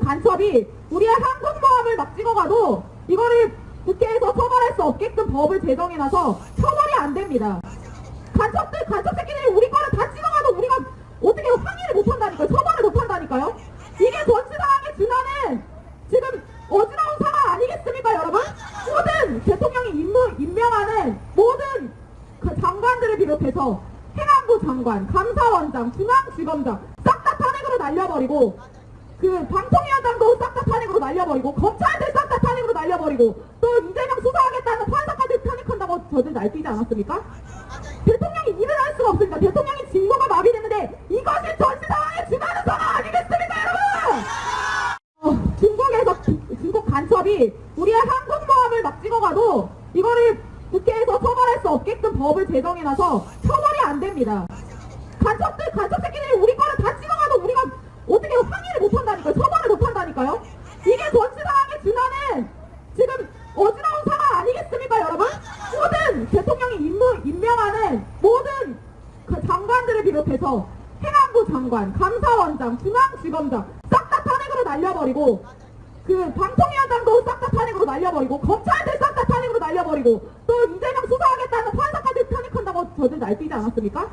간첩이 우리의 한국모함을 막 찍어가도 이거를 국회에서 처벌할 수 없게끔 법을 제정해놔서 처벌이 안 됩니다. 간첩 새끼들이 우리 거를 다 찍어가도 우리가 어떻게 항의를 못한다니까요. 처벌을 못한다니까요. 이게 전시당하게 준하는 지금 어지러운 상황 아니겠습니까, 여러분? 모든 대통령이 임명하는 모든 그 장관들을 비롯해서 행안부 장관, 감사원장, 중앙지검장 싹 다 탄핵으로 날려버리고 그 방통위원장도 싹 다 탄핵으로 날려버리고 검찰들 싹 다 탄핵으로 날려버리고 또 이재명 수사하겠다는 판사까지 탄핵한다고 저들 날뛰지 않았습니까? 대통령이 일을 할 수가 없으니까 대통령이 직무가 마비됐는데 이것이 전시상황에 준하는 상황 아니겠습니까, 여러분? 중국 간첩이 우리의 한국모함을 막 찍어가도 이거를 국회에서 처벌할 수 없게끔 법을 제정해놔서 처벌이 안 됩니다. 간첩 새끼들이 우리 거를 다 찍어가도 우리가 어떻게 항의를 못한다니까요. 처벌을 못한다니까요. 이게 전시당하게 준하는 지금 어지러운 상황 아니겠습니까, 여러분? 모든 대통령이 임명하는 모든 그 장관들을 비롯해서 행안부 장관, 감사원장, 중앙지검장 싹 다 탄핵으로 날려버리고 그 방통위원장도 싹 다 탄핵으로 날려버리고 검찰들 싹 다 탄핵으로 날려버리고 또 이재명 수사하겠다는 판사까지 탄핵한다고 저들 날뛰지 않았습니까?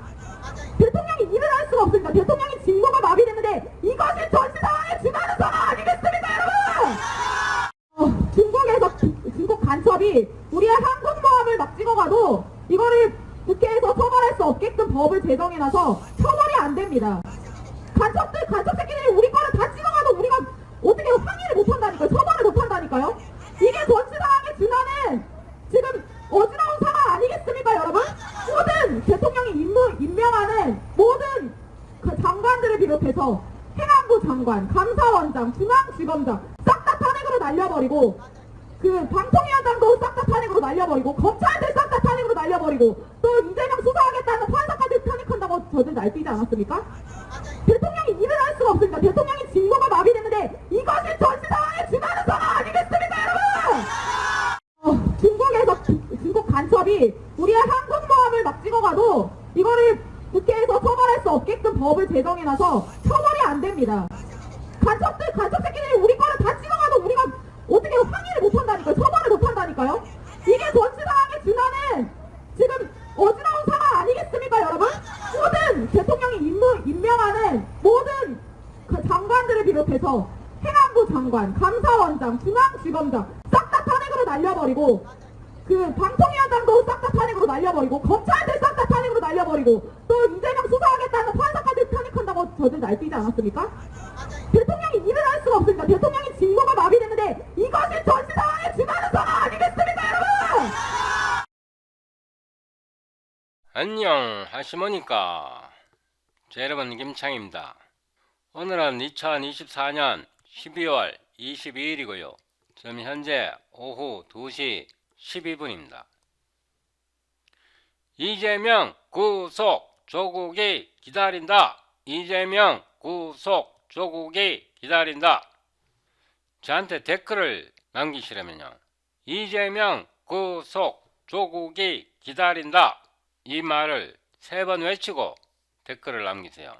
대통령이 일을 할 수가 없으니까 대통령이 직무가 마비됐는데 이것이 전시상황에 준하는 상황 아니겠습니까, 여러분? 중국 간첩이 우리의 한국모함을 막 찍어가도 이거를 국회에서 처벌할 수 없게끔 법을 제정해놔서 처벌이 안 됩니다. 간첩 새끼들이 우리 거를 다 찍어가도 우리가 어떻게 항의를 못한다니까요. 처벌을 못한다니까요. 이게 전시상황에 준하는 지금 어지러운 상황 아니겠습니까, 여러분? 모든 대통령이 임명하는 모든 그 장관들을 비롯해서 행안부 장관, 감사원장, 중앙지검장 싹 다 탄핵으로 날려버리고 그 방통위원장도 싹 다 탄핵으로 날려버리고 검찰들 싹 다 탄핵으로 날려버리고 또 이재명 수사하겠다는 판사까지 탄핵한다고 저들 날뛰지 않았습니까? 대통령이 일을 할 수가 없으니까 대통령이 직무가 마비됐는데 이것이 전시상황에 준하는 상황 아니겠습니까, 여러분? 중국 간첩이 우리의 한국모함을 막 찍어가도 이거를 국회에서 처벌할 수 없게끔 법을 제정해놔서 처벌이 안 됩니다. 간첩 새끼들이 우리 거를 다 찍어가도 우리가 어떻게 항의를 못한다니까요. 처벌을 못한다니까요. 이게 전시당하게 준하는 지금 어지러운 상황 아니겠습니까, 여러분? 모든 대통령이 임명하는 모든 그 장관들을 비롯해서 행안부 장관, 감사원장, 중앙지검장 싹 다 탄핵으로 날려버리고 그 방통위원장도 싹 다 탄핵으로 날려버리고 검찰들 싹 다 탄핵으로 날려버리고 또 이재명 수사하겠다는 판사까지 탄핵한다고 저들 날뛰지 않았습니까? 대통령이 일을 할 수가 없으니까 대통령이 직무가 마비됐는데 이것이 전시상황에 준하는 상황 아니겠습니까, 여러분? 안녕 하시모니까. 여러분 김창입니다. 오늘은 2024년 12월 22일이고요 지금 현재 오후 2시 12분입니다 이재명 구속 조국이 기다린다. 이재명 구속 조국이 기다린다. 저한테 댓글을 남기시려면요, 이재명 구속 조국이 기다린다 이 말을 3번 외치고 댓글을 남기세요.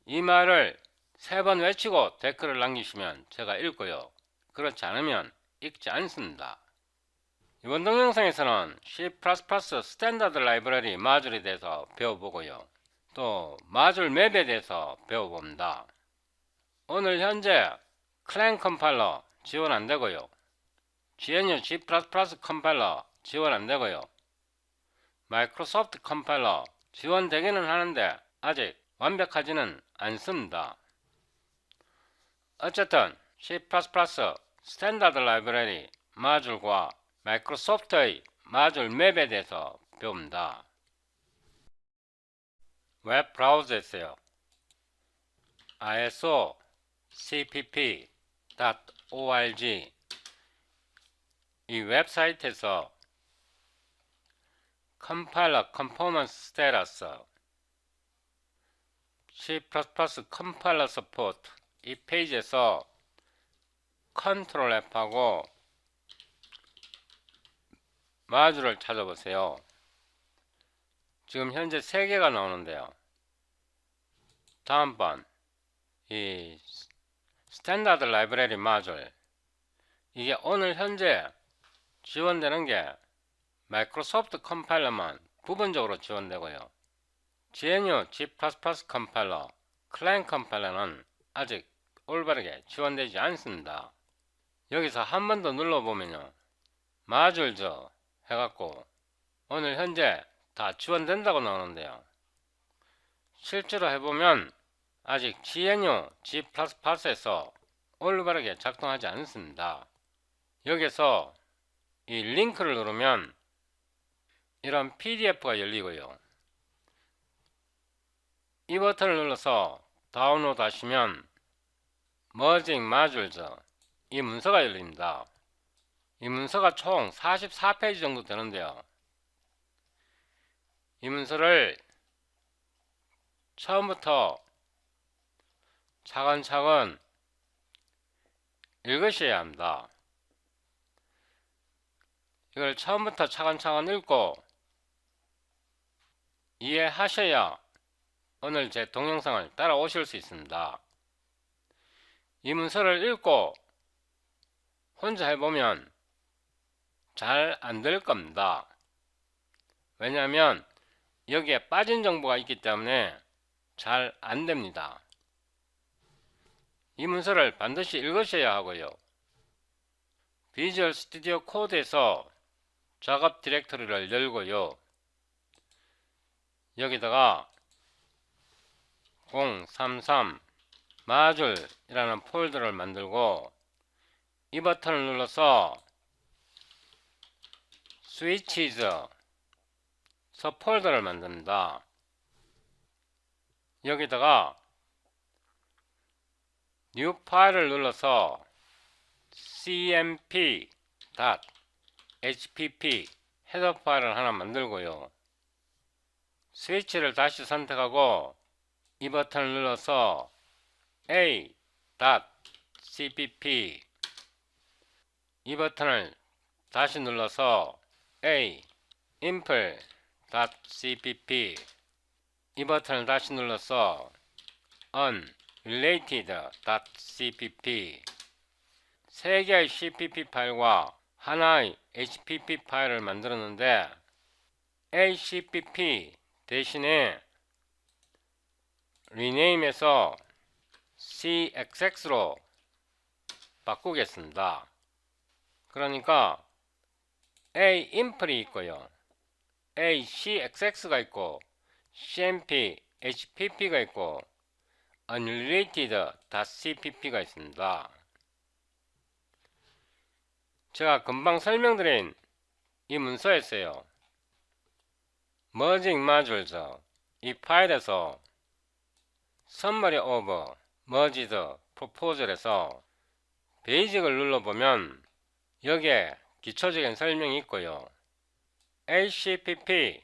이 말을 3번 외치고 댓글을 남기시면 제가 읽고요, 그렇지 않으면 읽지 않습니다. 이번 동영상에서는 C++ 스탠다드 라이브러리 마줄에 대해서 배워보고요, 또 마줄 맵에 대해서 배워봅니다. 오늘 현재 클랭 컴파일러 지원 안되고요, GNU G++ 컴파일러 지원 안되고요, 마이크로소프트 컴파일러 지원되기는 하는데 아직 완벽하지는 않습니다. 어쨌든 C++ 스탠다드 라이브러리 마줄과 마이크로소프트의 마줄 맵에 대해서 배웁니다. 웹 브라우저에서요, isocpp.org 이 웹사이트에서 컴파일러 컨포먼스 스테러스 C++ 컴파일러 서포트 이 페이지에서 컨트롤 F하고 마줄을 찾아보세요. 지금 현재 3개가 나오는데요, 다음번 이 스탠다드 라이브러리 마줄, 이게 오늘 현재 지원되는 게 마이크로소프트 컴파일러만 부분적으로 지원되고요. GNU G++ 컴파일러, 클라이언트 컴파일러는 아직 올바르게 지원되지 않습니다. 여기서 한 번 더 눌러보면요, 마줄즈 해갖고 오늘 현재 다 지원된다고 나오는데요, 실제로 해보면 아직 GNU G++에서 올바르게 작동하지 않습니다. 여기서 이 링크를 누르면 이런 PDF가 열리고요, 이 버튼을 눌러서 다운로드 하시면 Merging Modules, 이 문서가 열립니다. 이 문서가 총 44페이지 정도 되는데요, 이 문서를 처음부터 차근차근 읽으셔야 합니다. 이걸 처음부터 차근차근 읽고 이해하셔야 오늘 제 동영상을 따라오실 수 있습니다. 이 문서를 읽고 혼자 해보면 잘 안 될 겁니다. 왜냐하면 여기에 빠진 정보가 있기 때문에 잘 안 됩니다. 이 문서를 반드시 읽으셔야 하고요, 비주얼 스튜디오 코드에서 작업 디렉터리를 열고요, 여기다가 033 마줄이라는 폴더를 만들고 이 버튼을 눌러서 스위치즈 서폴더를 만듭니다. 여기다가 뉴 파일을 눌러서 cmp.hpp 헤더 파일을 하나 만들고요, 스위치를 다시 선택하고 이 버튼을 눌러서 a.cpp, 이 버튼을 다시 눌러서 a.impl.cpp, 이 버튼을 다시 눌러서 unrelated.cpp, 세 개의 cpp 파일과 하나의 hpp 파일을 만들었는데 acpp 대신에 rename에서 cxx로 바꾸겠습니다. 그러니까 aimpl이 있고요, acxx가 있고 cmp hpp가 있고 unrelated.cpp가 있습니다. 제가 금방 설명드린 이 문서에서요, Merging Modules, 이 파일에서 Summary of Merged Proposal에서 베이직을 눌러보면 여기에 기초적인 설명이 있고요, ACPP,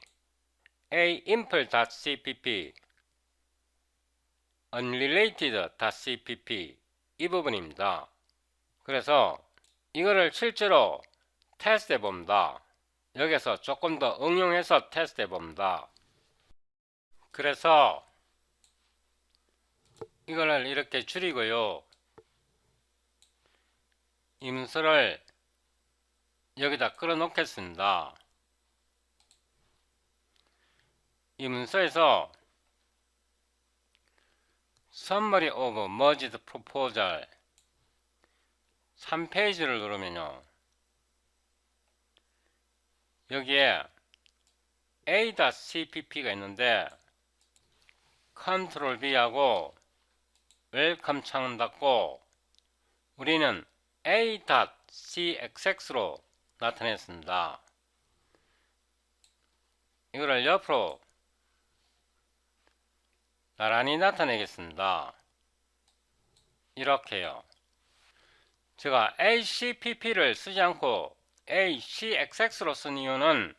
AIMPL.cpp, Unrelated.cpp 이 부분입니다. 그래서 이거를 실제로 테스트 해봅니다. 여기서 조금 더 응용해서 테스트 해봅니다. 그래서 이거를 이렇게 줄이고요, 이 문서를 여기다 끌어 놓겠습니다. 이 문서에서 Summary of Merged Proposal 3페이지를 누르면요, 여기에 a.cpp가 있는데 Ctrl V하고 웰컴 창은 닫고 우리는 a.cxx로 나타냈습니다. 이거를 옆으로 나란히 나타내겠습니다. 이렇게요. 제가 ACPP를 쓰지 않고 ACXX로 쓴 이유는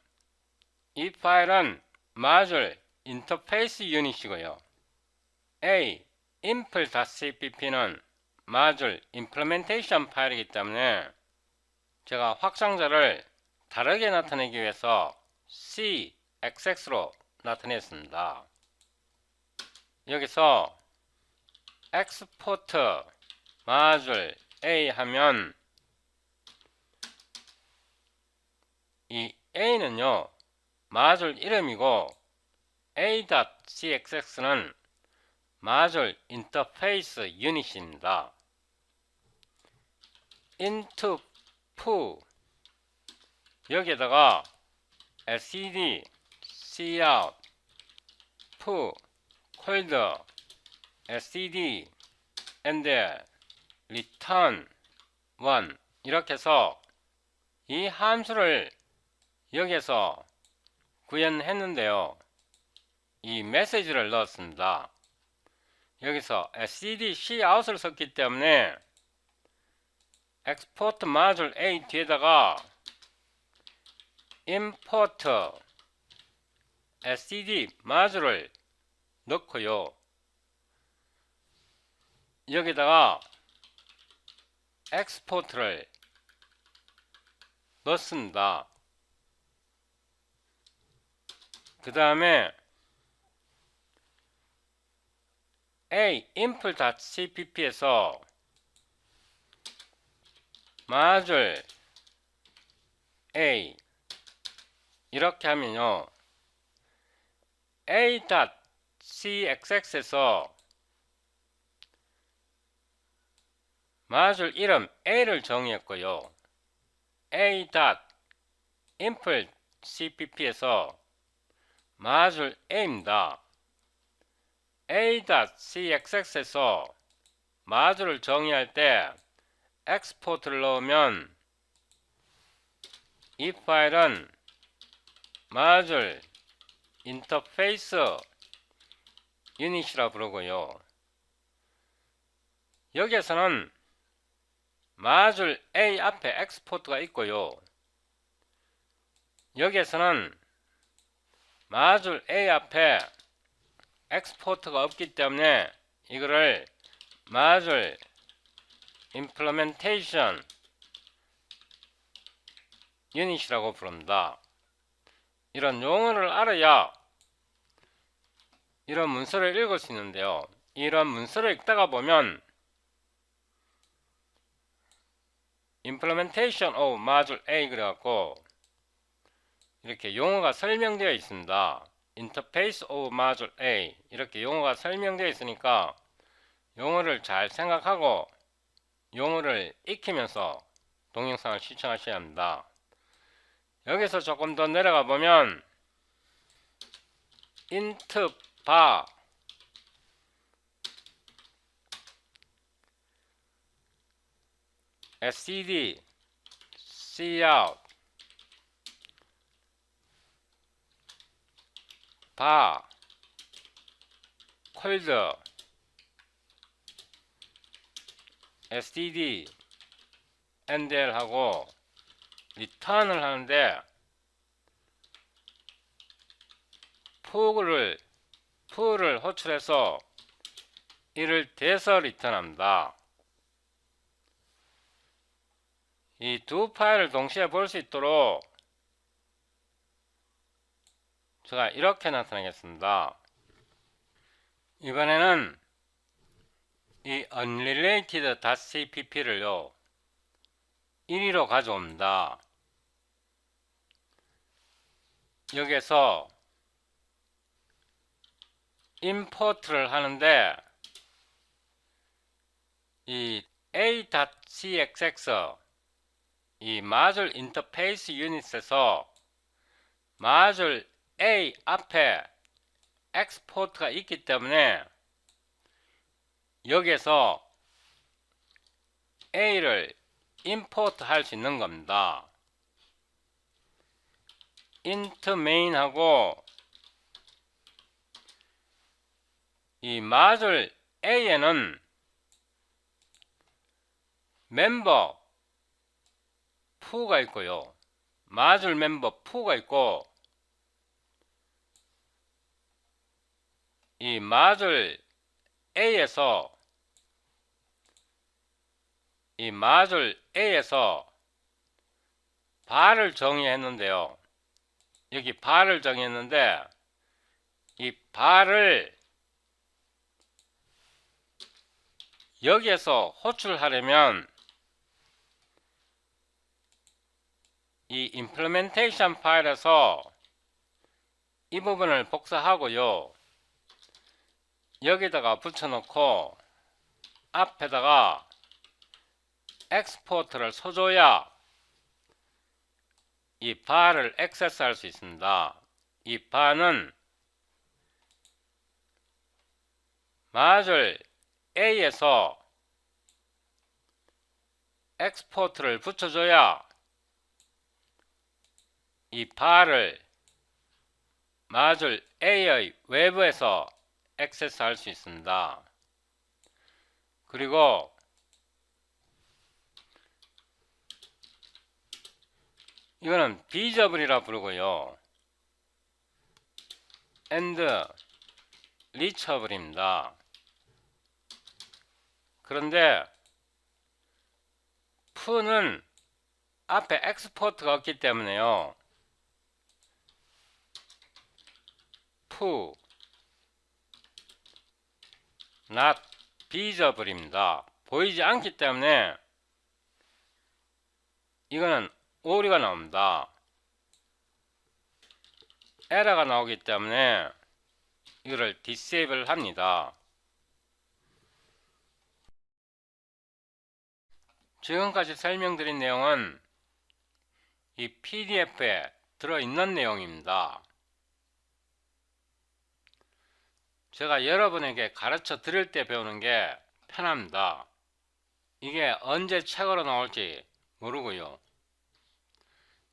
이 파일은 마줄 인터페이스 유닛이고요, AIMPL.cpp는 마줄 임플리멘테이션 파일이기 때문에 제가 확장자를 다르게 나타내기 위해서 CXX로 나타냈습니다. 여기서 export 마줄 A 하면 이 A는요 마줄 이름이고 A.cxx는 마줄 인터페이스 유닛입니다. into 푸 여기에다가 std cout 푸 콜드 std and return 1 이렇게 해서 이 함수를 여기에서 구현했는데요. 이 메시지를 넣었습니다. 여기서 std cout을 썼기 때문에 export module A 뒤에다가 import std module을 넣고요. 여기다가 export를 넣습니다. 그 다음에 a impl.cpp에서 module a 이렇게 하면요 a.cxx에서 module 이름 a를 정의했고요. a.impl.cpp에서 module a입니다. a.cxx에서 module을 정의할 때 export를 넣으면 이 파일은 module 인터페이스 유닛이라 부르고요. 여기에서는 module A 앞에 export가 있고요. 여기에서는 module A 앞에 export가 없기 때문에 이거를 module implementation 유닛이라고 부릅니다. 이런 용어를 알아야 이런 문서를 읽을 수 있는데요. 이런 문서를 읽다가 보면 implementation of module A 그래갖고 이렇게 용어가 설명되어 있습니다. interface of module A 이렇게 용어가 설명되어 있으니까 용어를 잘 생각하고 용어를 익히면서 동영상을 시청하셔야 합니다. 여기서 조금 더 내려가 보면 int bar std cout bar cold std endl 하고 return을 하는데 풀을 호출해서 이를 대서 리턴합니다. 이 두 파일을 동시에 볼 수 있도록 제가 이렇게 나타내겠습니다. 이번에는 이 unrelated.cpp를요 1위로 가져옵니다. 여기에서 import를 하는데 이 a.cxx 이 module interface unit에서 module A 앞에 export가 있기 때문에 여기에서 A를 import 할 수 있는 겁니다. int main 하고 이 module A에는 멤버 푸가 있고요. module 멤버 푸가 있고 이 module A에서 bar을 정의했는데요. 여기 bar을 정의했는데 이 bar을 여기에서 호출하려면 이 implementation 파일에서 이 부분을 복사하고요. 여기다가 붙여놓고 앞에다가 엑스포트를 써줘야 이 바를 액세스할 수 있습니다. 이 바는 마줄 A에서 엑스포트를 붙여줘야 이 바를 마줄 A의 외부에서 액세스할 수 있습니다. 그리고 이거는 비저블이라 부르고요. and reachable입니다. 그런데 푸는 앞에 엑스포트가 없기 때문에요. 푸 not visible입니다. 보이지 않기 때문에 이거는 오류가 나옵니다. 에러가 나오기 때문에 이거를 disable 합니다. 지금까지 설명드린 내용은 이 PDF에 들어있는 내용입니다. 제가 여러분에게 가르쳐 드릴 때 배우는 게 편합니다. 이게 언제 책으로 나올지 모르고요.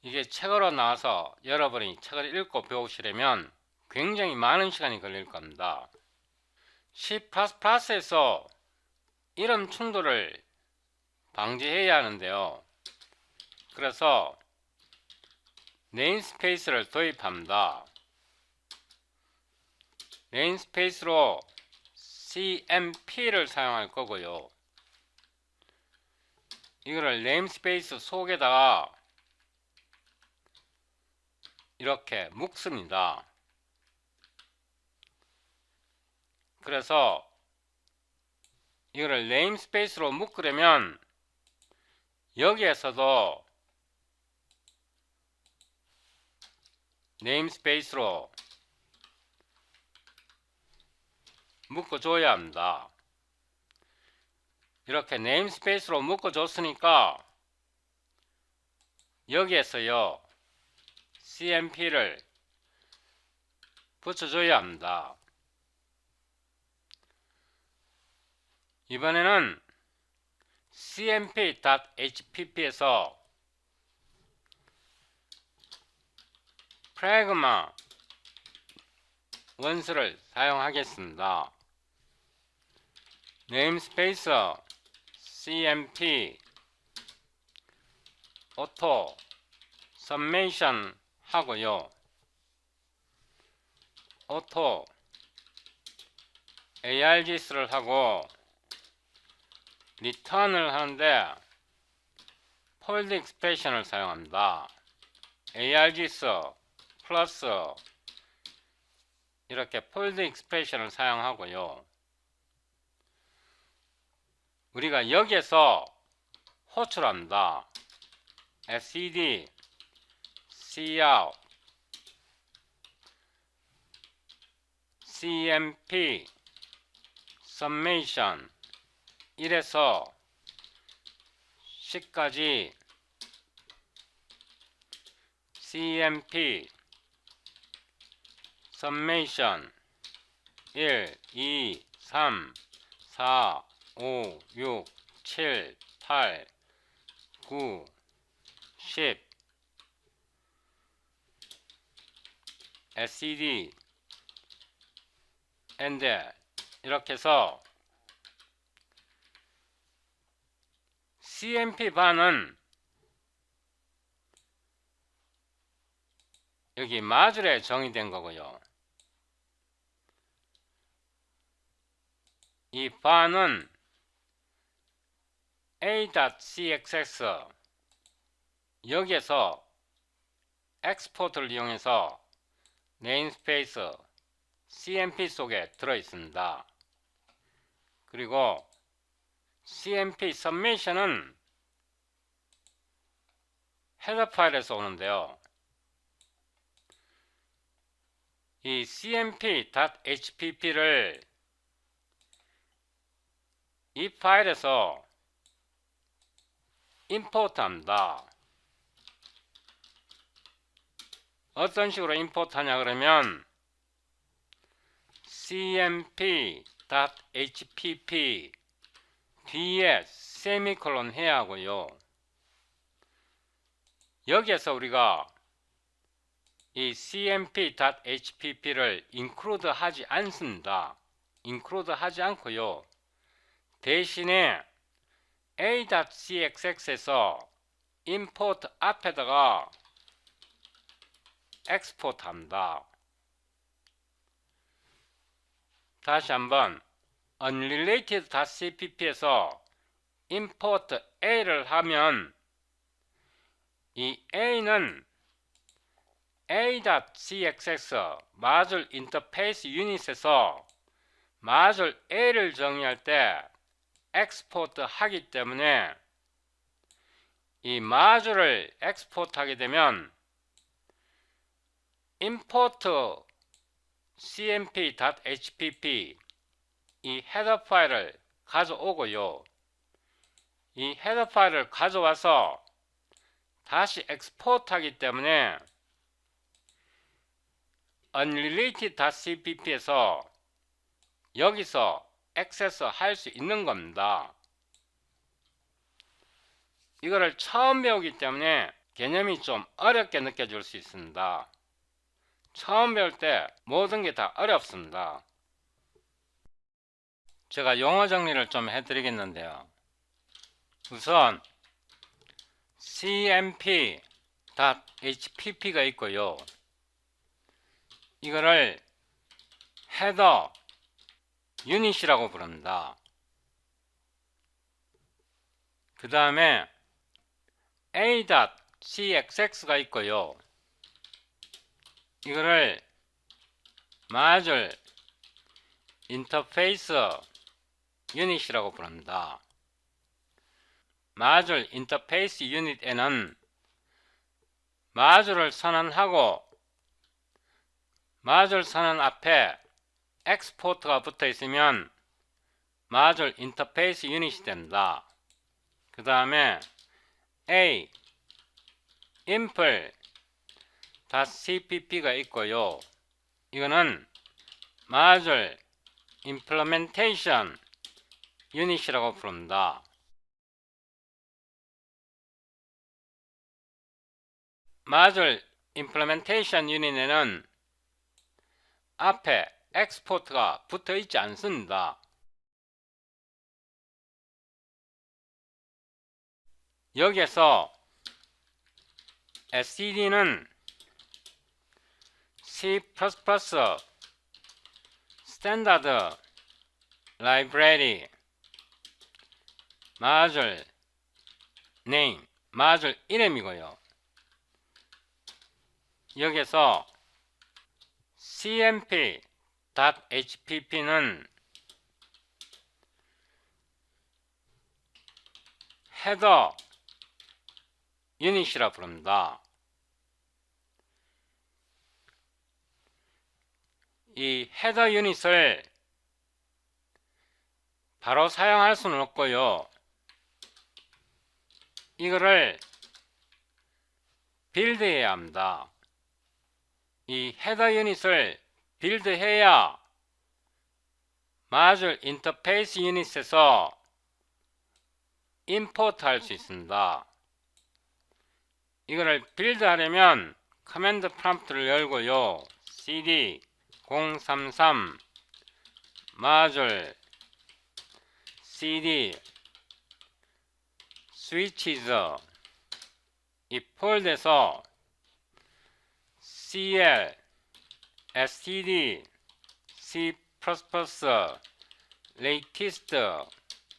이게 책으로 나와서 여러분이 책을 읽고 배우시려면 굉장히 많은 시간이 걸릴 겁니다. C++에서 이름 충돌을 방지해야 하는데요. 그래서 네임스페이스를 도입합니다. 네임스페이스로 CMP를 사용할 거고요. 이거를 네임스페이스 속에다가 이렇게 묶습니다. 그래서 이거를 네임스페이스로 묶으려면 여기에서도 네임스페이스로 묶어줘야 합니다. 이렇게 네임스페이스로 묶어줬으니까 여기에서요 CMP를 붙여줘야 합니다. 이번에는 cmp.hpp에서 프래그마 원수를 사용하겠습니다. 네임스페이스 cmp auto summation 하고요. auto args를 하고 return을 하는데 폴드 익스프레션을 사용합니다. args 플러스 이렇게 폴드 익스프레션을 사용하고요. 우리가 여기에서 호출합니다. std cout cmp summation 1에서 10까지 cmp summation 1, 2, 3, 4, 5, 6, 7, 8, 9, 10 SCD and 이렇게 해서 CMP 반은 여기 마줄에 정의된 거고요. 이 반은 a.cxx 여기에서 엑스포트를 이용해서 네임스페이스 CMP 속에 들어 있습니다. 그리고 cmp submission은 헤더 파일에서 오는데요. 이 cmp.hpp를 이 파일에서 임포트 합니다. 어떤 식으로 임포트 하냐 그러면 cmp.hpp 뒤에 세미콜론 해야 하고요. 여기에서 우리가 이 cmp.hpp를 include 하지 않습니다. include 하지 않고요. 대신에 a.cxx에서 import 앞에다가 export 합니다. 다시 한번 unrelated.cpp에서 import a를 하면 이 a는 a.cxx module interface unit에서 module a를 정의할 때 export 하기 때문에 이 module을 export 하게 되면 import cmp.hpp 이 헤더 파일을 가져오고요. 이 헤더 파일을 가져와서 다시 export 하기 때문에 unrelated.cpp에서 여기서 액세스 할 수 있는 겁니다. 이거를 처음 배우기 때문에 개념이 좀 어렵게 느껴질 수 있습니다. 처음 배울 때 모든 게 다 어렵습니다. 제가 용어 정리를 좀 해드리겠는데요. 우선 cmp.hpp가 있고요. 이거를 헤더 유닛이라고 부릅니다. 그 다음에 a.cxx가 있고요. 이거를 module interface 유닛이라고 부릅니다. module interface 유닛에는 module을 선언하고 module 선언 앞에 export가 붙어 있으면 module interface 유닛이 됩니다. 그 다음에 a impl.cpp가 있고요. 이거는 module implementation 유닛이라고 부릅니다. module implementation 유닛에는 앞에 export가 붙어 있지 않습니다. 여기에서 std는 C++ 스탠다드 라이브러리 module name module 이름이고요. 여기에서 cmp.hpp는 헤더 유닛이라 부릅니다. 이 헤더 유닛을 바로 사용할 수는 없고요. 이거를 빌드해야 합니다. 이 헤더 유닛을 빌드해야 module interface 유닛에서 임포트 할 수 있습니다. 이거를 빌드하려면 커맨드 프롬프트를 열고요. cd 033 module cd switches 이 폴드에서 cl std c++ latest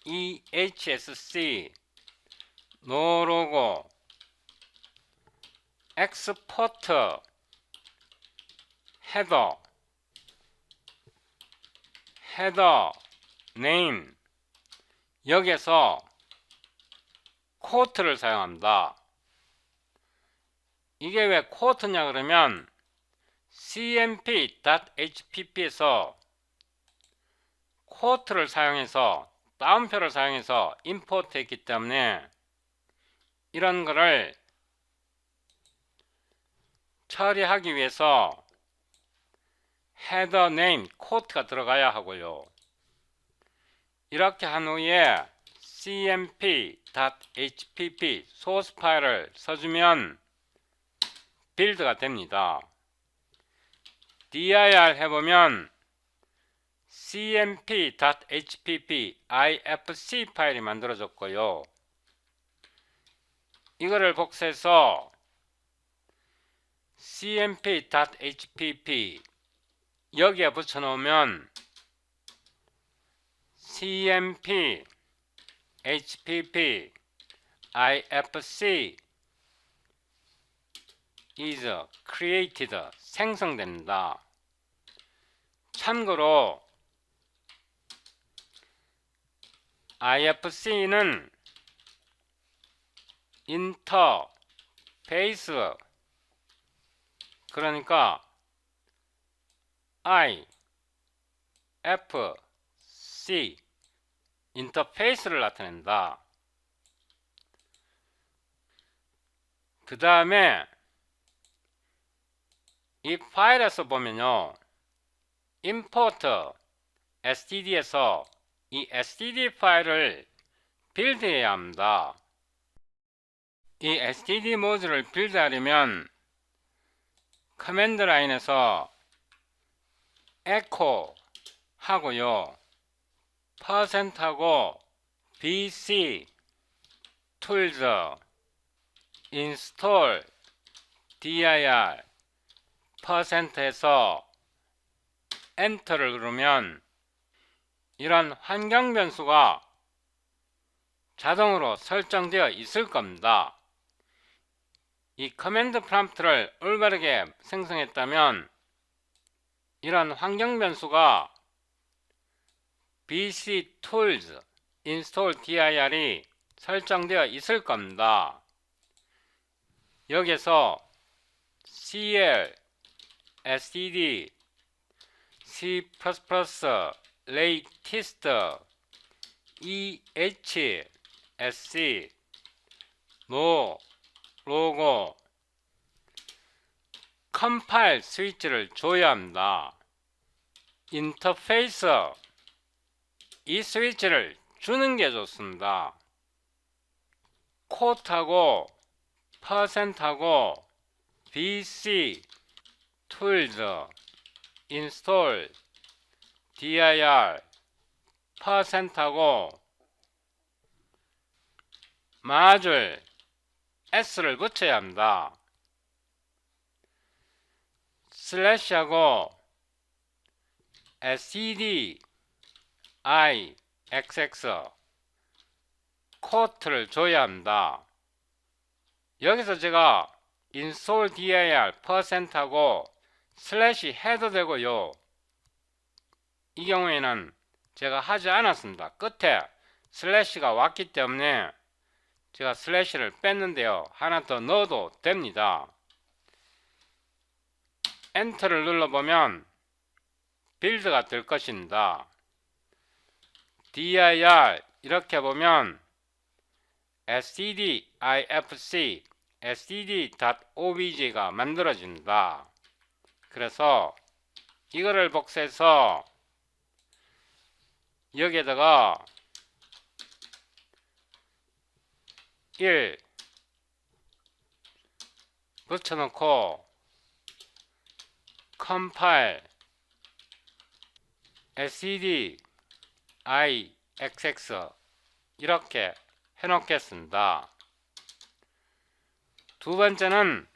ehsc 노로고 export header name 여기에서 quote를 사용합니다. 이게 왜 quote냐 그러면 cmp.hpp에서 quote를 사용해서 다운표를 사용해서 임포트 했기 때문에 이런 거를 처리하기 위해서 header name quote가 들어가야 하고요. 이렇게 한 후에 cmp.hpp 소스 파일을 써주면 빌드가 됩니다. dir 해보면 cmp.hpp ifc 파일이 만들어졌고요. 이거를 복사해서 cmp.hpp 여기에 붙여놓으면 cmp hpp ifc is created 생성됩니다. 참고로 ifc는 인터페이스 그러니까 ifc 인터페이스를 나타낸다. 그 다음에 이 파일에서 보면요, import std에서 이 std 파일을 빌드해야 합니다. 이 std 모듈을 빌드하려면 커맨드 라인에서 echo 하고요, %하고 bc tools install dir %에서 엔터를 누르면 이런 환경 변수가 자동으로 설정되어 있을 겁니다. 이 커맨드 프롬프트를 올바르게 생성했다면 이런 환경 변수가 bc tools install dir이 설정되어 있을 겁니다. 여기서 cl std c++ latest ehsc no 로고 컴파일 스위치를 줘야 합니다. 인터페이스 이 스위치를 주는 게 좋습니다. quote하고 %하고 bc tools install dir %하고 마줄 s를 붙여야 합니다. 슬래시하고 std ixx quote를 줘야 합니다. 여기서 제가 install dir %하고 슬래시 해도 되고요. 이 경우에는 제가 하지 않았습니다. 끝에 슬래시가 왔기 때문에 제가 슬래시를 뺐는데요. 하나 더 넣어도 됩니다. 엔터를 눌러보면 빌드가 될 것입니다. dir 이렇게 보면 std ifc std.obj가 만들어집니다. 그래서 이거를 복사해서 여기에다가 1 붙여놓고 컴파일 std ixx 이렇게 해놓겠습니다. 두 번째는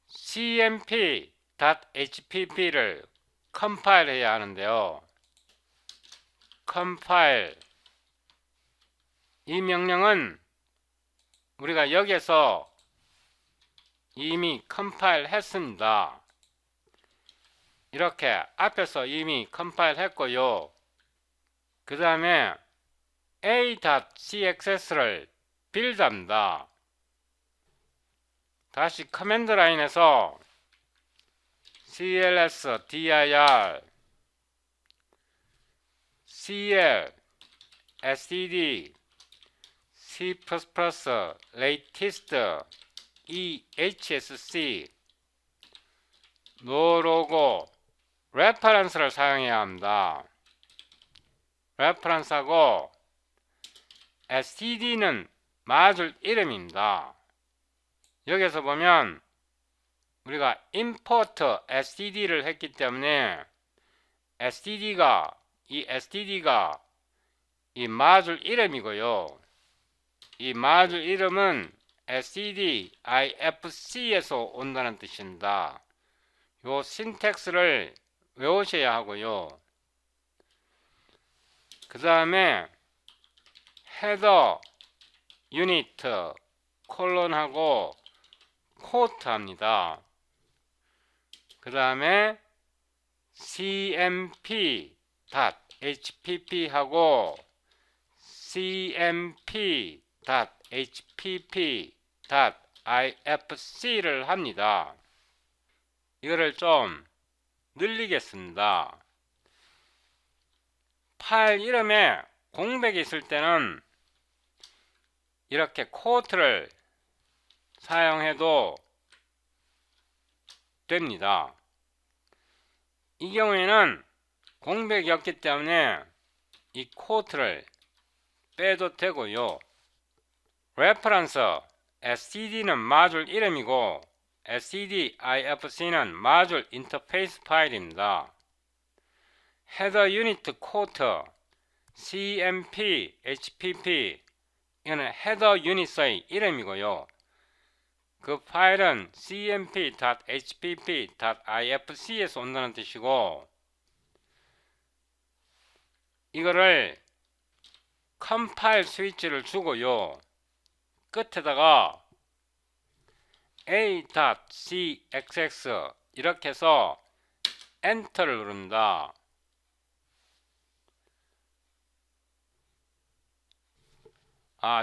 cmp.hpp를 컴파일 해야 하는데요. 컴파일 이 명령은 우리가 여기에서 이미 컴파일 했습니다. 이렇게 앞에서 이미 컴파일 했고요. 그 다음에 a.cxs를 빌드합니다. 다시 커맨드 라인에서 cls dir cl std c++ latest ehsc 노로고 레퍼런스를 사용해야 합니다. 레퍼런스하고 std는 마줄 이름입니다. 여기서 보면 우리가 import std를 했기 때문에 std가 이 마줄 이름이고요. 이 마줄 이름은 stdifc에서 온다는 뜻입니다. 요 신텍스를 외우셔야 하고요. 그 다음에 헤더 유니트 콜론하고 코트 합니다. 그 다음에 cmp.hpp 하고 cmp.hpp.ifc를 합니다. 이거를 좀 늘리겠습니다. 파일 이름에 공백이 있을 때는 이렇게 코트를 사용해도 됩니다. 이 경우에는 공백이 없기 때문에 이 코트를 빼도 되고요. 레퍼런스 std는 마줄 이름이고 stdifc는 마줄 인터페이스 파일입니다. 헤더 유니트 코트 cmp hpp 이거는 헤더 유닛의 이름이고요. 그 파일은 cmp.hpp.ifc에서 온다는 뜻이고, 이거를 컴파일 스위치를 주고요. 끝에다가 a.cxx 이렇게 해서 엔터를 누릅니다.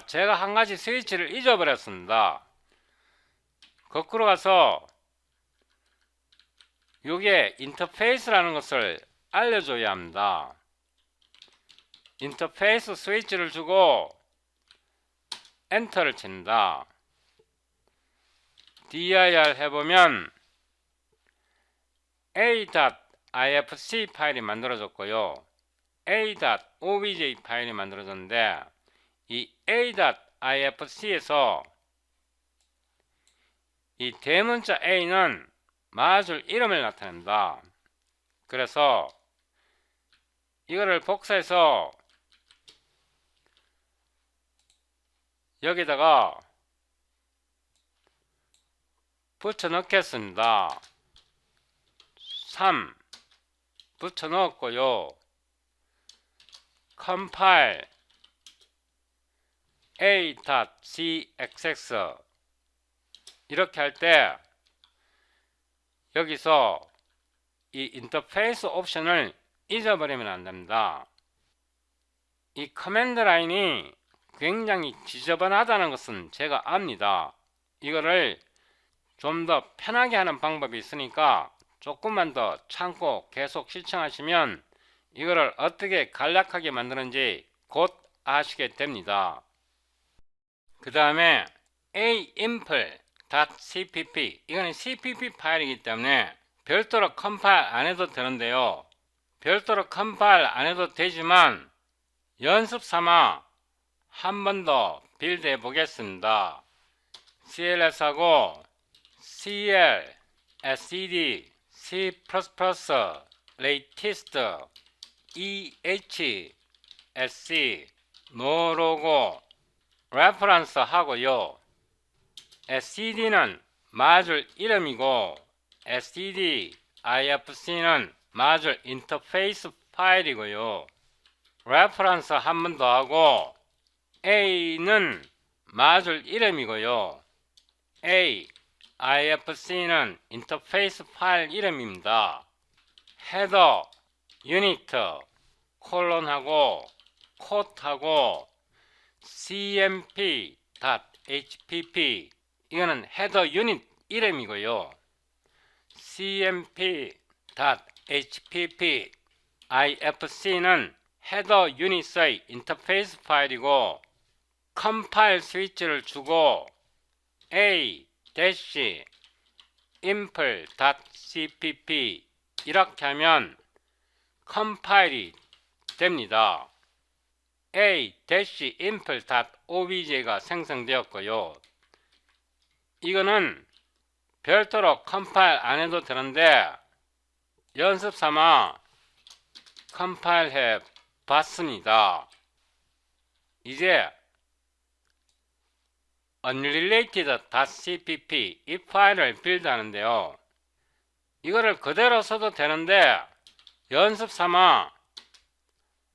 제가 한 가지 스위치를 잊어버렸습니다. 거꾸로 가서 요게 인터페이스라는 것을 알려줘야 합니다. 인터페이스 스위치를 주고 엔터를 칩니다. dir 해보면 a.ifc 파일이 만들어졌고요. a.obj 파일이 만들어졌는데 이 a.ifc에서 이 대문자 a는 마줄 이름을 나타냅니다. 그래서 이거를 복사해서 여기다가 붙여 넣겠습니다. 3 붙여 넣었고요. 컴파일 a.cxx 이렇게 할 때 여기서 이 인터페이스 옵션을 잊어버리면 안 됩니다. 이 커맨드 라인이 굉장히 지저분하다는 것은 제가 압니다. 이거를 좀 더 편하게 하는 방법이 있으니까 조금만 더 참고 계속 시청하시면 이거를 어떻게 간략하게 만드는지 곧 아시게 됩니다. 그 다음에 ainpl.cpp 이거는 cpp 파일이기 때문에 별도로 컴파일 안 해도 되는데요. 별도로 컴파일 안 해도 되지만 연습 삼아 한 번 더 빌드해 보겠습니다. cls하고 cl, std, c++, latest, ehsc, 노로고, 레퍼런스 하고요. std는 마줄 이름이고 stdifc는 마줄 인터페이스 파일이고요. 레퍼런스 한 번 더 하고 a는 마줄 이름이고요. ifc는 인터페이스 파일 이름입니다. 헤더 유니트 콜론하고 콧하고 cmp.hpp 이거는 헤더 유닛 이름이고요. cmp.hpp ifc는 헤더 유닛의 인터페이스 파일이고 컴파일 스위치를 주고 a-impl.cpp 이렇게 하면 컴파일이 됩니다. a-impl.obj가 생성되었고요. 이거는 별도로 컴파일 안 해도 되는데 연습 삼아 컴파일 해 봤습니다. 이제 unrelated.cpp 이 파일을 빌드하는데요. 이거를 그대로 써도 되는데 연습 삼아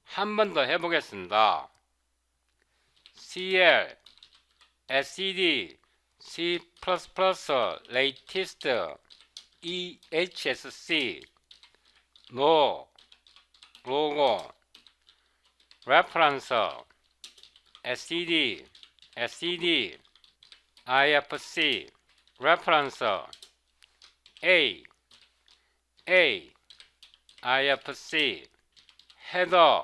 한 번 더 해보겠습니다. cl sed c++ latest ehsc no logo reference sed ifc reference ifc header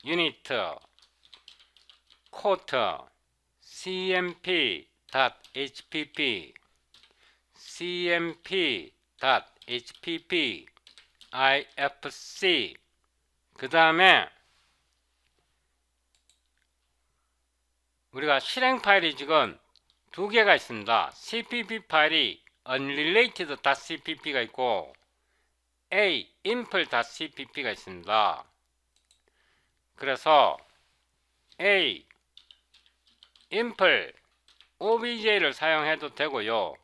unit quote cmp.hpp cmp.hpp ifc 그 다음에 우리가 실행 파일이 지금 두 개가 있습니다. cpp 파일이 unrelated.cpp가 있고 a-impl.cpp가 있습니다. 그래서 a-impl obj를 사용해도 되고요.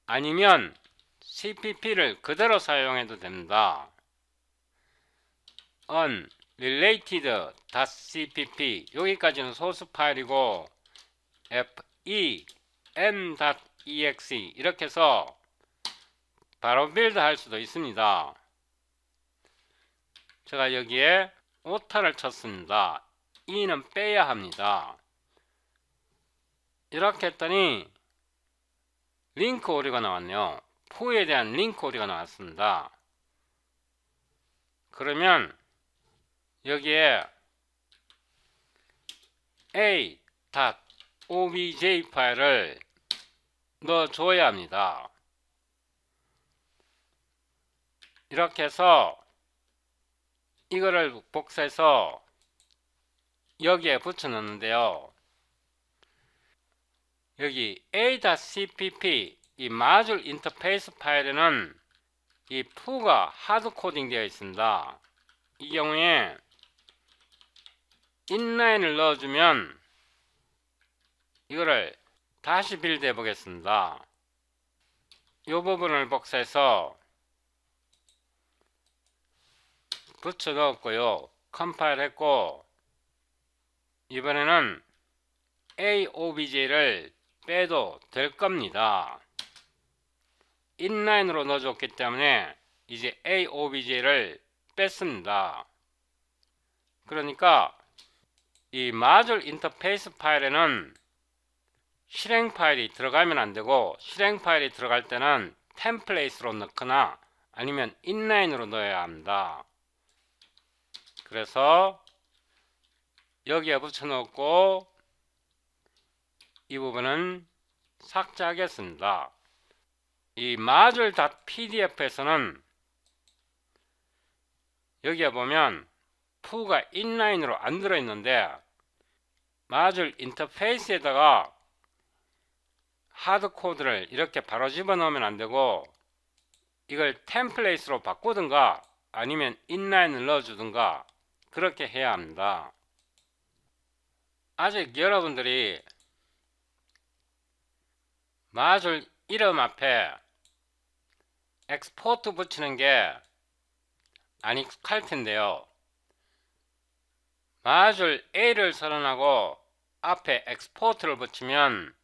아니면 cpp를 그대로 사용해도 됩니다. unrelated.cpp 여기까지는 소스 파일이고 fem.exe 이렇게 해서 바로 빌드 할 수도 있습니다. 제가 여기에 오타를 쳤습니다. e는 빼야 합니다. 이렇게 했더니 링크 오류가 나왔네요. 푸에 대한 링크 오류가 나왔습니다. 그러면 여기에 a.obj 파일을 넣어줘야 합니다. 이렇게 해서 이거를 복사해서 여기에 붙여 넣는데요. 여기 a.cpp 이 마줄 인터페이스 파일에는 이 푸가 하드 코딩 되어 있습니다. 이 경우에 인라인을 넣어주면 이거를 다시 빌드 해 보겠습니다. 이 부분을 복사해서 붙여 넣었고요. 컴파일 했고 이번에는 aobj를 빼도 될 겁니다. 인라인으로 넣어줬기 때문에 이제 aobj를 뺐습니다. 그러니까 이 마줄 인터페이스 파일에는 실행 파일이 들어가면 안 되고 실행 파일이 들어갈 때는 템플레이트로 넣거나 아니면 인라인으로 넣어야 합니다. 그래서 여기에 붙여 넣고 이 부분은 삭제하겠습니다. 이 module.pdf에서는 여기에 보면 푸가 인라인으로 안 들어있는데 module 인터페이스에다가 하드코드를 이렇게 바로 집어넣으면 안되고 이걸 템플레이트로 바꾸든가 아니면 인라인을 넣어주든가 그렇게 해야 합니다. 아직 여러분들이 마줄 이름 앞에 엑스포트 붙이는 게 안 익숙할 텐데요. 마줄 A를 선언하고 앞에 엑스포트를 붙이면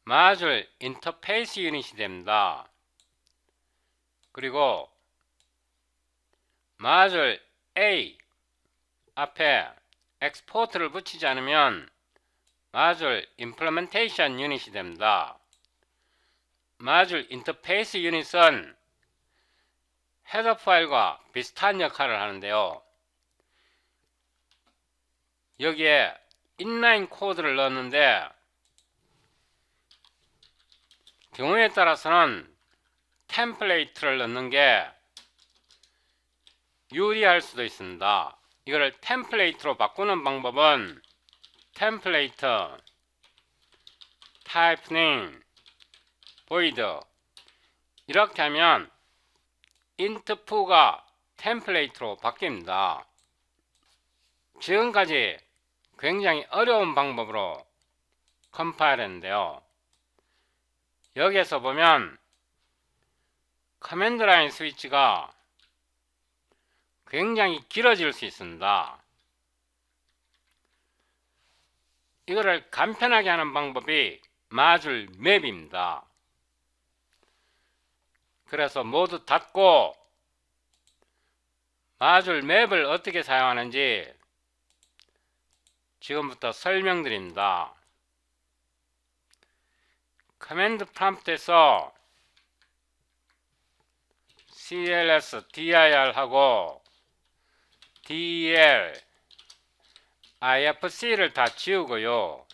마줄 인터페이스 유닛이 됩니다. 그리고 마줄 A 앞에 export를 붙이지 않으면 마줄 implementation 유닛이 됩니다. 마줄 인터페이스 유닛은 헤더 파일과 비슷한 역할을 하는데요. 여기에 인라인 코드를 넣었는데 경우에 따라서는 템플레이트를 넣는 게 유리할 수도 있습니다. 이거를 템플레이트로 바꾸는 방법은 템플레이트 type name void 이렇게 하면 int2가 템플레이트로 바뀝니다. 지금까지 굉장히 어려운 방법으로 컴파일 했는데요. 여기에서 보면 커맨드 라인 스위치가 굉장히 길어질 수 있습니다. 이거를 간편하게 하는 방법이 마줄 맵입니다. 그래서 모두 닫고 마줄 맵을 어떻게 사용하는지 지금부터 설명드립니다. 커맨드 프롬프트에서 cls dir 하고 del ifc를 다 지우고요.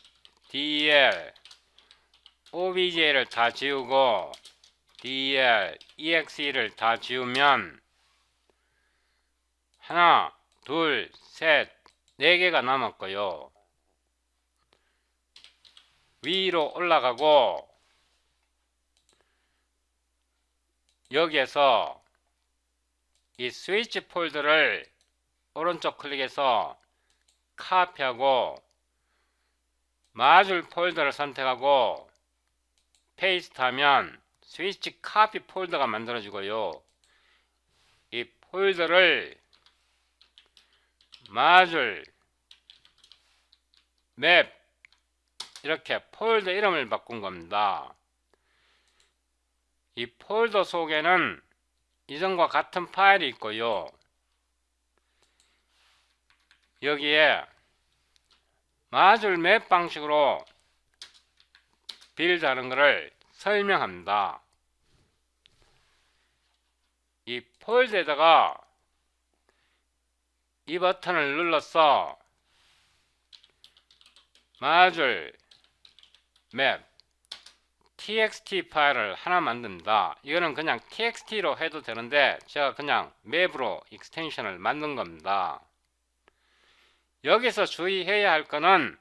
del obj를 다 지우고 del exe를 다 지우면 하나, 둘, 셋, 네 개가 남았고요. 위로 올라가고 여기에서 이 스위치 폴더를 오른쪽 클릭해서 카피하고 마줄 폴더를 선택하고 페이스트 하면 스위치 카피 폴더가 만들어지고요. 이 폴더를 마줄 맵 이렇게 폴더 이름을 바꾼 겁니다. 이 폴더 속에는 이전과 같은 파일이 있고요. 여기에 마줄 맵 방식으로 빌드하는 것을 설명합니다. 이 폴더에다가 이 버튼을 눌러서 마줄 맵 txt 파일을 하나 만듭니다. 이거는 그냥 txt로 해도 되는데 제가 그냥 맵으로 익스텐션을 만든 겁니다. 여기서 주의해야 할 거는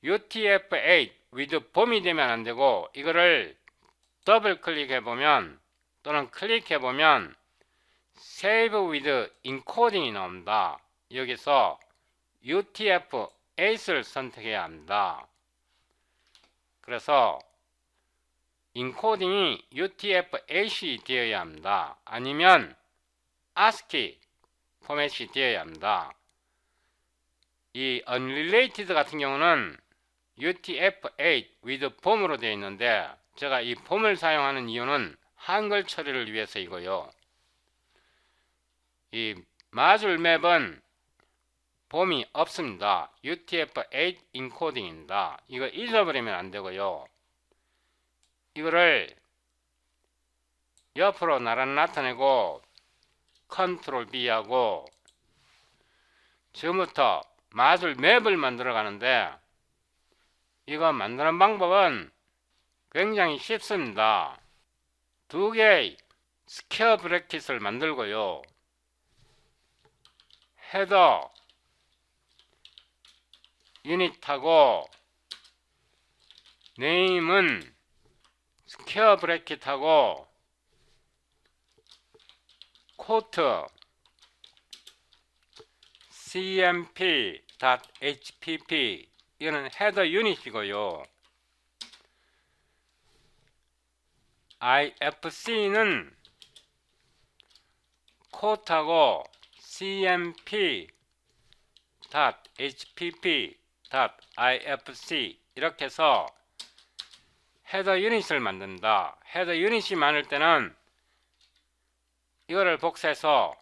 UTF-8 with 봄이 되면 안 되고 이거를 더블 클릭해 보면 또는 클릭해 보면 Save with Encoding이 나옵니다. 여기서 UTF-8을 선택해야 합니다. 그래서 인코딩이 UTF-8이 되어야 합니다. 아니면 ASCII 포맷이 되어야 합니다. 이 Unrelated 같은 경우는 UTF-8 with 봄으로 되어 있는데 제가 이 봄을 사용하는 이유는 한글 처리를 위해서이고요. 이 마줄 맵은 봄이 없습니다. UTF-8 인코딩입니다. 이거 잊어버리면 안 되고요. 이거를 옆으로 나타내고 컨트롤 B 하고 지금부터 마줄 맵을 만들어 가는데 이거 만드는 방법은 굉장히 쉽습니다. 두 개의 스퀘어 브래킷을 만들고요. 헤더 유닛하고 네임은 스퀘어 브래킷하고 코트 cmp.hpp 이거는 헤더 유닛이고요. ifc는 코트하고 cmp.hpp.ifc 이렇게 해서 헤더 유닛을 만든다. 헤더 유닛이 많을 때는 이거를 복사해서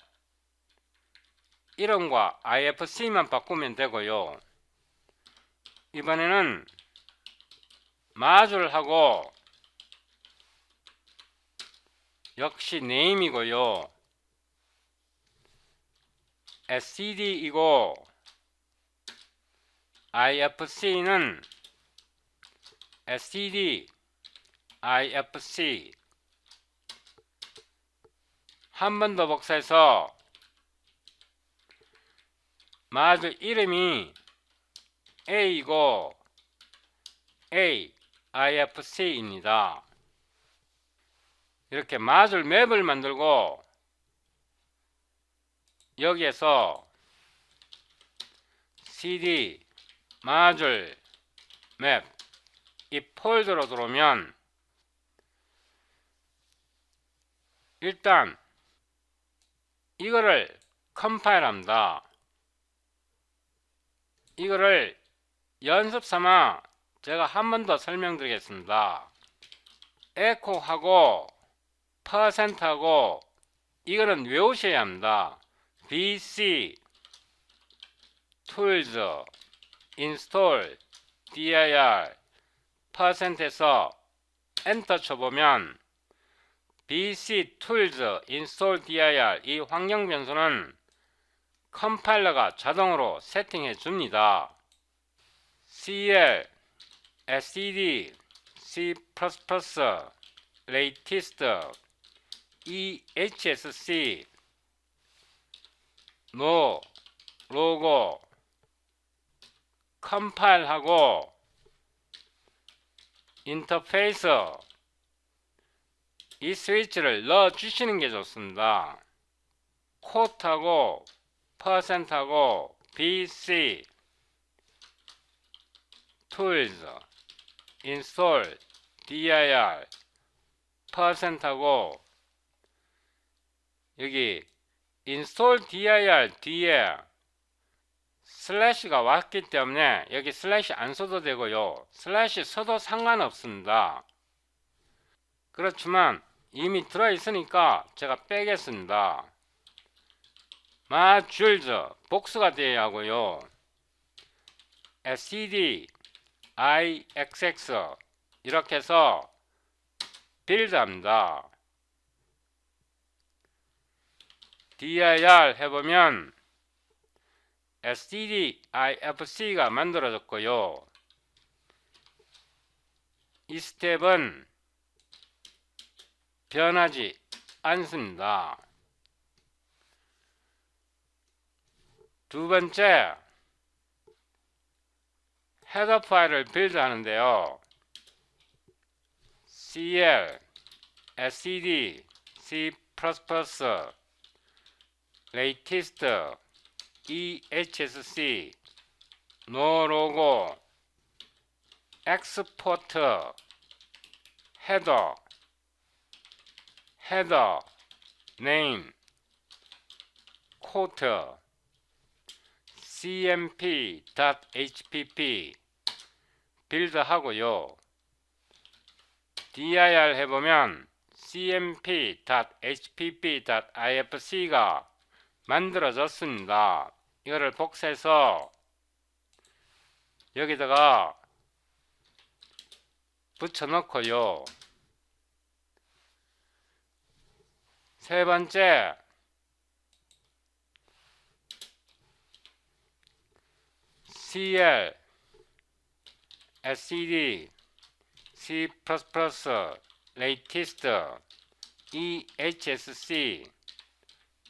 이름과 IFC만 바꾸면 되고요. 이번에는 마줄하고 역시 네임이고요. SCD이고 IFC는 SCD, IFC. 한 번 더 복사해서 마줄 이름이 A이고 A, IFC입니다. 이렇게 마줄 맵을 만들고 여기에서 CD 마줄 맵 이 폴더로 들어오면 일단 이거를 컴파일합니다. 이거를 연습 삼아 제가 한 번 더 설명드리겠습니다. 에코하고 퍼센트하고 이거는 외우셔야 합니다. BC tools install dir 퍼센트에서 엔터 쳐보면 BC tools install dir 이 환경 변수는 컴파일러가 자동으로 세팅해 줍니다. CL, SCD, C++, latest, EHSC, no, 로고 컴파일하고 인터페이스 이 스위치를 넣어 주시는 게 좋습니다. 쿼트하고 퍼센트하고 BC tools install dir 퍼센트하고 여기 install dir 뒤에 슬래시가 왔기 때문에 여기 슬래시 안 써도 되고요. 슬래시 써도 상관없습니다. 그렇지만 이미 들어있으니까 제가 빼겠습니다. 마줄즈 복수가 되어야 하고요. SCD, IXX 이렇게 해서 빌드합니다. dir 해보면 SCD, IFC가 만들어졌고요. 이 스텝은 변하지 않습니다. 두 번째, 헤더 파일을 빌드 하는데요. CL, SCD, C++, latest, EHSC, no logo, export, header, name, quote, cmp.hpp 빌드 하고요. dir 해보면 cmp.hpp.ifc가 만들어졌습니다. 이거를 복사해서 여기다가 붙여넣고요. 세 번째, CL, SCD, C++, latest, EHSC,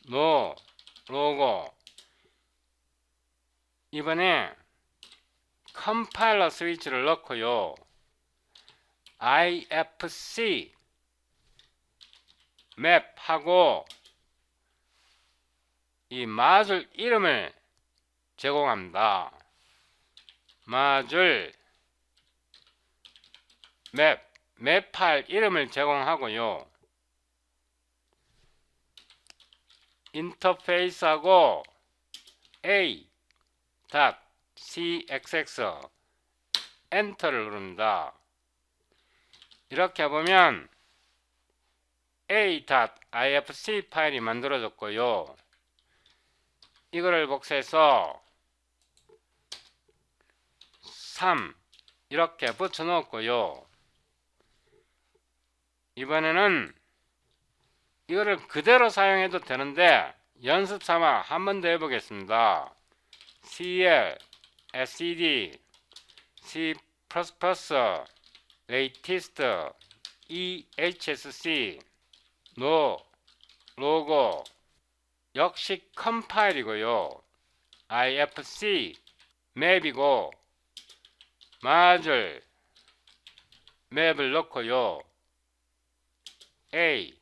no, 로고. 이번에 컴파일러 스위치를 넣고요. IFC 맵하고 이 마줄 이름을 제공합니다. 마줄 맵 파일 이름을 제공하고요. 인터페이스하고 a.cxx 엔터를 누릅니다. 이렇게 보면 a.ifc 파일이 만들어졌고요. 이거를 복사해서 3 이렇게 붙여 넣었고요. 이번에는 이거를 그대로 사용해도 되는데 연습 삼아 한 번 더 해보겠습니다. cl, scd, c++, latest, ehsc, no, 로고 역시 컴파일이고요. ifc 맵이고 맞을 맵을 넣고요. a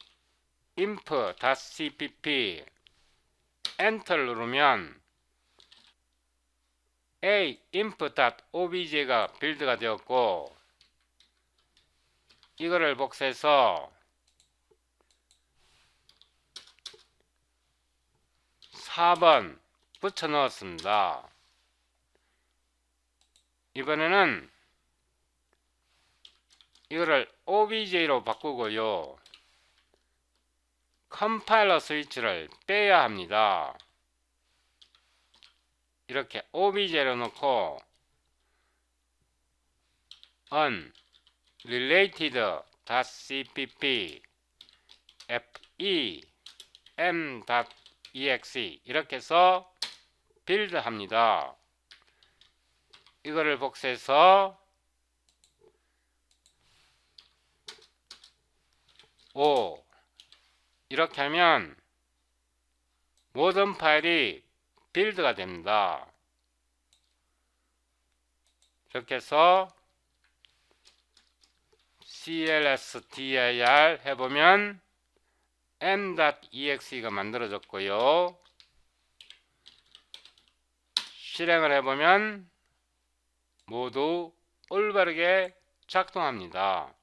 inf.cpp 엔터를 누르면 a inf.obj가 빌드가 되었고 이거를 복사해서 4번 붙여 넣었습니다. 이번에는 이거를 obj로 바꾸고요. 컴파일러 스위치를 빼야 합니다. 이렇게 obj로 놓고 unrelated.cpp fem.exe 이렇게 해서 빌드합니다. 이거를 복사해서 5 이렇게 하면 모든 파일이 빌드가 됩니다. 이렇게 해서 clsdir 해보면 m.exe가 만들어졌고요. 실행을 해보면 모두 올바르게 작동합니다.